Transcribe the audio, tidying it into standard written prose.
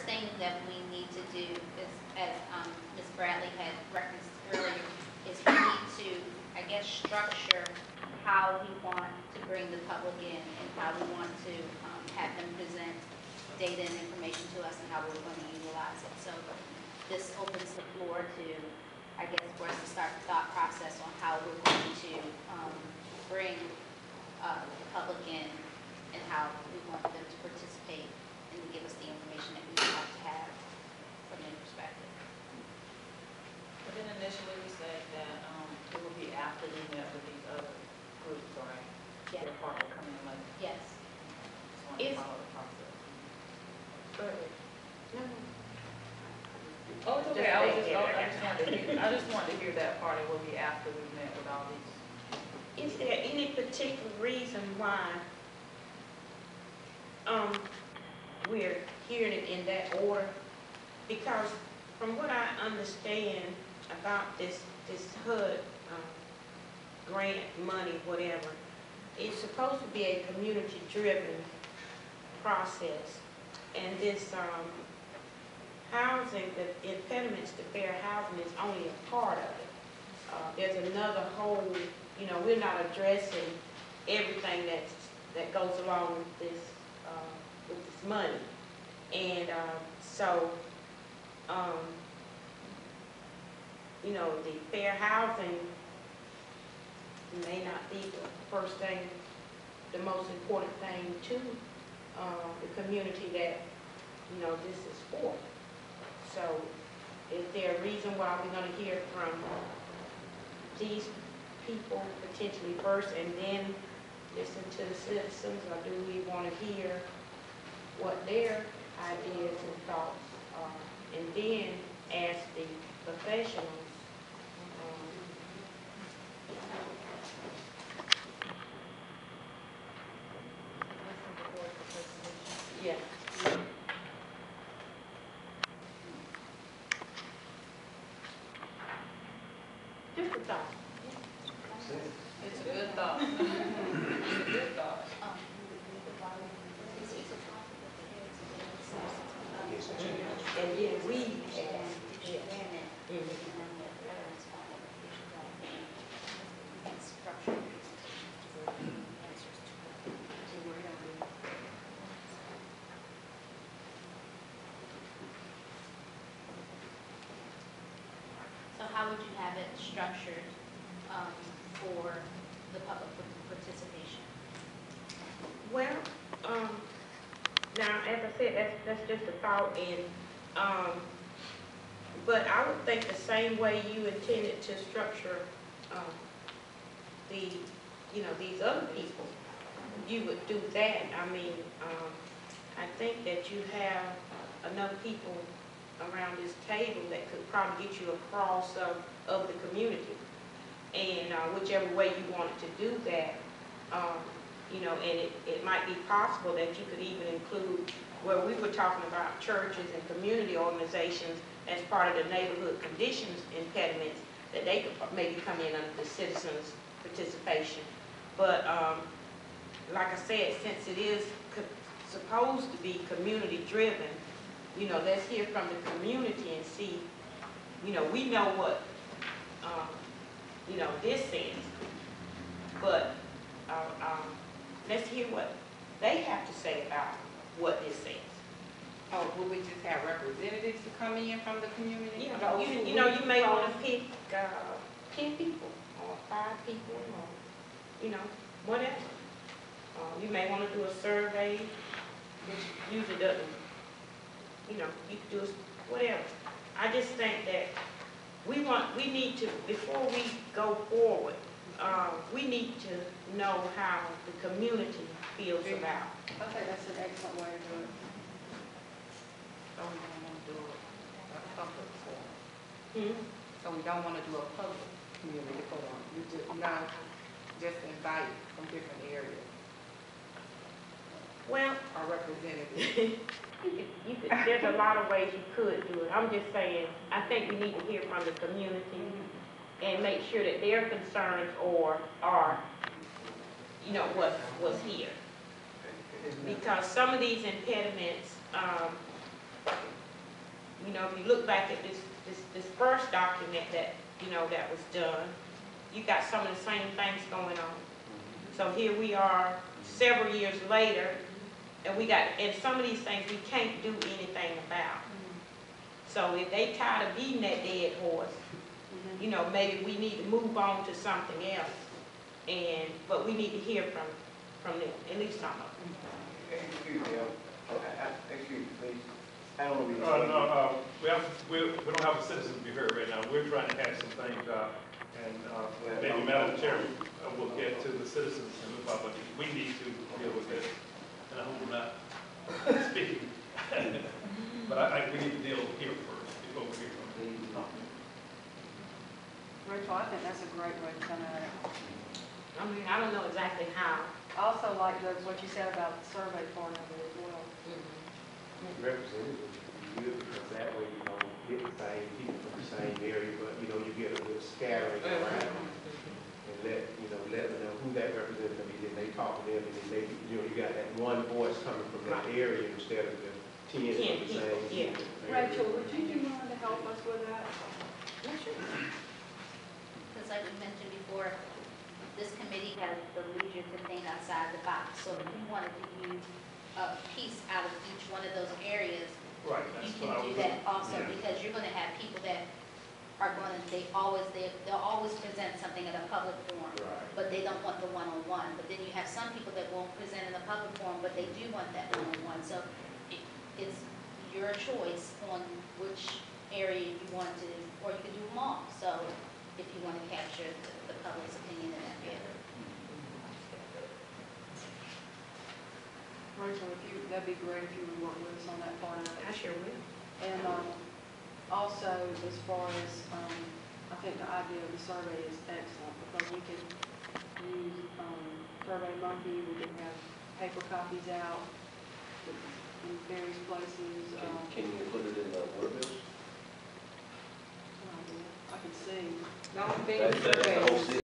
thing that we need to do is, as Ms. Bradley had referenced earlier, is we need to, I guess, structure how we want to bring the public in and how we want to have them present data and information to us and how we're going to utilize it. So this opens the floor to, I guess, for us to start the thought process on how we're going to bring the public in and how we want them to participate and to give us the information that we would like to have from their perspective. But then initially we said that it would be after we met with these other groups, right? Yeah. Their part will come in later. Yes. Just want to If- follow the process. No. Oh, it's okay. I just wanted to hear that part. It will be after we met with all these. Is there any particular reason why we're hearing it in that order? Because from what I understand about this HUD grant money, whatever, it's supposed to be a community-driven process. And this housing, the impediments to fair housing is only a part of it. There's another whole, you know, we're not addressing everything that goes along with this money. And so, you know, the fair housing may not be the first thing, the most important thing to the community that, you know, this is for. So is there a reason why we're going to hear from these people potentially first and then listen to the citizens, or do we want to hear what their ideas and thoughts are and then ask the professionals? Yeah. Just a thought. It's a good thought. It's a good thought. And then we So how would you have it structured for the public participation? Well, now, as I said, that's just a thought, and but I would think the same way you intended to structure these other people, you would do that. I mean, I think that you have enough people around this table that could probably get you across of the community, and whichever way you wanted to do that. You know, and it might be possible that you could even include where we were talking about churches and community organizations as part of the neighborhood conditions impediments, that they could maybe come in under the citizens' participation. But like I said, since it is supposed to be community driven, you know, let's hear from the community and see, you know, we know what, you know, this says, but let's hear what they have to say about what this says. Oh, will we just have representatives to come in from the community? Yeah, you know, you may want to pick 10 people or 5 people or, you know, whatever. You may want to do a survey, which usually doesn't, you know, you could do whatever. I just think that we need to, before we go forward, we need to know how the community feels about. I think that's an excellent way to do it. So we don't want to do a public forum. So we don't want to do a public community forum. You just not just invite from different areas. Well, Our representatives. there's a lot of ways you could do it. I'm just saying, I think we need to hear from the community and make sure that their concerns are, you know, what's here. Because some of these impediments, you know, if you look back at this first document that, you know, that was done, you got some of the same things going on. So here we are several years later, and and some of these things we can't do anything about. So if they tired of beating that dead horse, you know, maybe we need to move on to something else. But we need to hear from them, at least some of them. Excuse me, excuse me, please. I don't know. No, we don't have a citizen to be heard right now. We're trying to hash some things out. And maybe Madam Chair will get to the citizens and the public. We need to deal with this. And I hope we're not speaking. But we need to deal here first before we hear from them. Rachel, I think that's a great way to come at it. I mean, I don't know exactly how. I also like what you said about the survey part of it as well. Representative would be good, because that way you don't get the same people from the same area, but you know, you get a little scattering around. And let them know who that representative is, and they talk to them, and then they, you know, you got that one voice coming from that area instead of the 10 from the same. Yeah. Rachel, would you be willing to help us with that? Because like we mentioned before, this committee has the leisure to think outside the box. So if you wanted to use a piece out of each one of those areas, Right. you That's can what I do was that looking- also, yeah. because you're going to have people that are going to, they'll always present something at a public forum, Right. but they don't want the one-on-one. But then you have some people that won't present in a public forum, but they do want that one-on-one. So it's your choice on which area you want to, or you can do them all. So if you want to capture the public's opinion in that area. Rachel, that'd be great if you would work with us on that part of it. I sure will. And also, as far as, I think the idea of the survey is excellent, because we can use Survey Monkey, we can have paper copies out in various places. Can you put it in the water bills? I can see. That's the whole city.